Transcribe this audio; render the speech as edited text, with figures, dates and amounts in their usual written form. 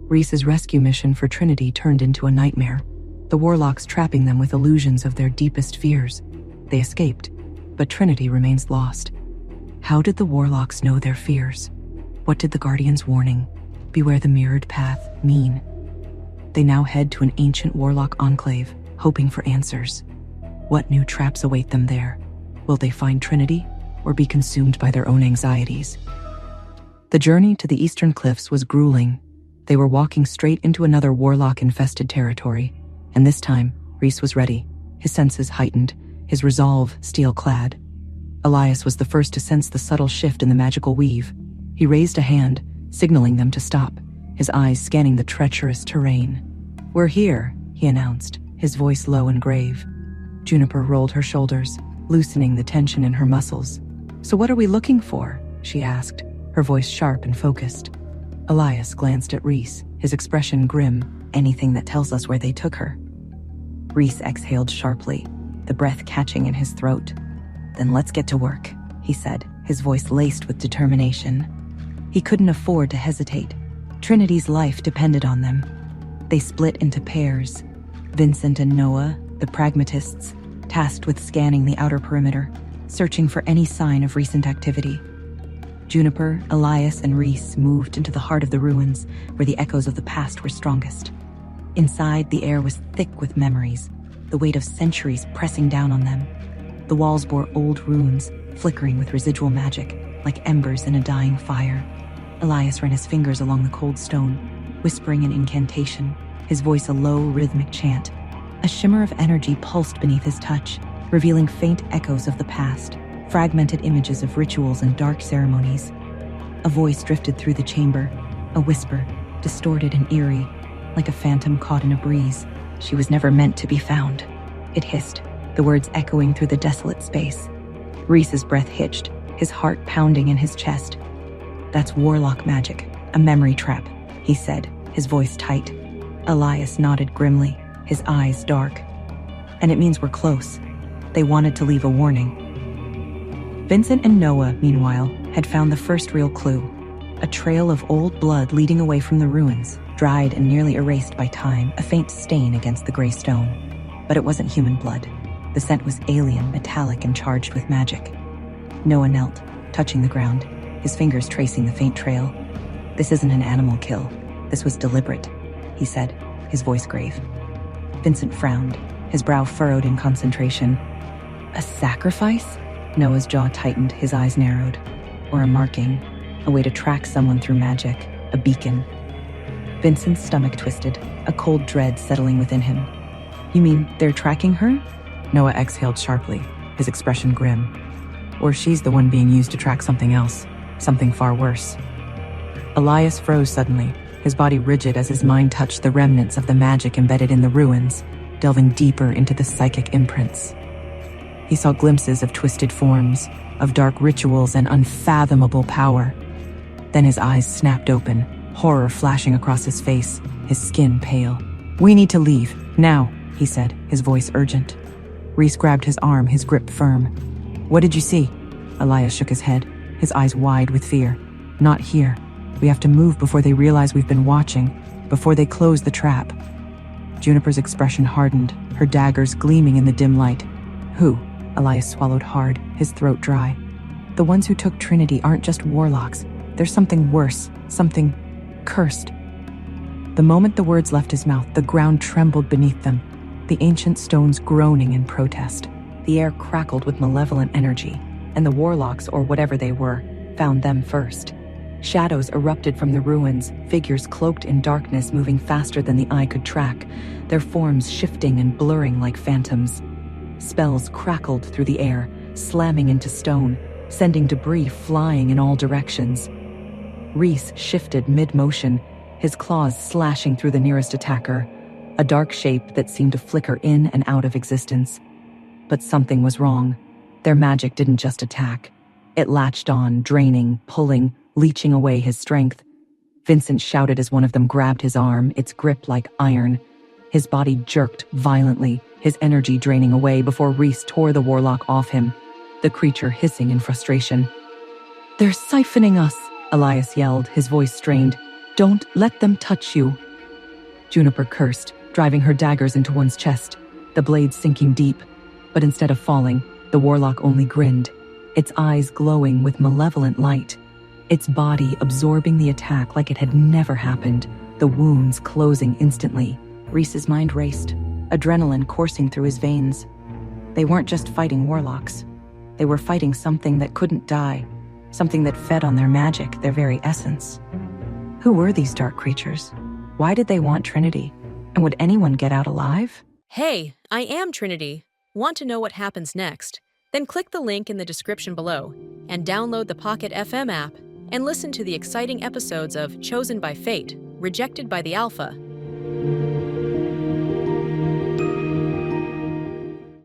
Reece's rescue mission for Trinity turned into a nightmare, the warlocks trapping them with illusions of their deepest fears. They escaped, but Trinity remains lost. How did the warlocks know their fears? What did the Guardian's warning, "Beware the mirrored path," mean? They now head to an ancient warlock enclave, hoping for answers. What new traps await them there? Will they find Trinity, or be consumed by their own anxieties? The journey to the eastern cliffs was grueling. They were walking straight into another warlock-infested territory, and this time, Reece was ready, his senses heightened, his resolve steel-clad. Elias was the first to sense the subtle shift in the magical weave. He raised a hand, signaling them to stop, his eyes scanning the treacherous terrain. "We're here," he announced, his voice low and grave. Juniper rolled her shoulders, loosening the tension in her muscles. "So what are we looking for?" she asked, her voice sharp and focused. Elias glanced at Reece, his expression grim. "Anything that tells us where they took her." Reece exhaled sharply, the breath catching in his throat. "Then let's get to work," he said, his voice laced with determination. He couldn't afford to hesitate. Trinity's life depended on them. They split into pairs. Vincent and Noah, the pragmatists, tasked with scanning the outer perimeter, searching for any sign of recent activity. Juniper, Elias, and Reece moved into the heart of the ruins, where the echoes of the past were strongest. Inside, the air was thick with memories, the weight of centuries pressing down on them. The walls bore old runes, flickering with residual magic, like embers in a dying fire. Elias ran his fingers along the cold stone, whispering an incantation, his voice a low, rhythmic chant. A shimmer of energy pulsed beneath his touch, revealing faint echoes of the past, fragmented images of rituals and dark ceremonies. A voice drifted through the chamber, a whisper, distorted and eerie, like a phantom caught in a breeze. "She was never meant to be found," it hissed, the words echoing through the desolate space. Reece's breath hitched, his heart pounding in his chest. "That's warlock magic, a memory trap," he said, his voice tight. Elias nodded grimly, his eyes dark. "And it means we're close." They wanted to leave a warning. Vincent and Noah, meanwhile, had found the first real clue. A trail of old blood leading away from the ruins, dried and nearly erased by time, a faint stain against the gray stone. But it wasn't human blood. The scent was alien, metallic, and charged with magic. Noah knelt, touching the ground, his fingers tracing the faint trail. "This isn't an animal kill. This was deliberate," he said, his voice grave. Vincent frowned, his brow furrowed in concentration. "A sacrifice?" Noah's jaw tightened, his eyes narrowed. "Or a marking, a way to track someone through magic, a beacon." Vincent's stomach twisted, a cold dread settling within him. "You mean they're tracking her?" Noah exhaled sharply, his expression grim. "Or she's the one being used to track something else, something far worse." Elias froze suddenly, his body rigid as his mind touched the remnants of the magic embedded in the ruins, delving deeper into the psychic imprints. He saw glimpses of twisted forms, of dark rituals and unfathomable power. Then his eyes snapped open, horror flashing across his face, his skin pale. "We need to leave, now," he said, his voice urgent. Reece grabbed his arm, his grip firm. "What did you see?" Elias shook his head, his eyes wide with fear. "Not here. We have to move before they realize we've been watching, before they close the trap." Juniper's expression hardened, her daggers gleaming in the dim light. "Who?" Elias swallowed hard, his throat dry. "The ones who took Trinity aren't just warlocks. There's something worse, something cursed." The moment the words left his mouth, the ground trembled beneath them, the ancient stones groaning in protest. The air crackled with malevolent energy, and the warlocks, or whatever they were, found them first. Shadows erupted from the ruins, figures cloaked in darkness moving faster than the eye could track, their forms shifting and blurring like phantoms. Spells crackled through the air, slamming into stone, sending debris flying in all directions. Reece shifted mid-motion, his claws slashing through the nearest attacker, a dark shape that seemed to flicker in and out of existence. But something was wrong. Their magic didn't just attack. It latched on, draining, pulling, leeching away his strength. Vincent shouted as one of them grabbed his arm, its grip like iron. His body jerked violently, his energy draining away before Reece tore the warlock off him, the creature hissing in frustration. "They're siphoning us," Elias yelled, his voice strained. Don't let them touch you. Juniper cursed, driving her daggers into one's chest, the blades sinking deep. But instead of falling, the warlock only grinned, its eyes glowing with malevolent light, its body absorbing the attack like it had never happened, the wounds closing instantly. Reece's mind raced, adrenaline coursing through his veins. They weren't just fighting warlocks. They were fighting something that couldn't die, something that fed on their magic, their very essence. Who were these dark creatures? Why did they want Trinity? And would anyone get out alive? Hey, I am Trinity. Want to know what happens next? Then click the link in the description below and download the Pocket FM app and listen to the exciting episodes of Chosen by Fate, Rejected by the Alpha.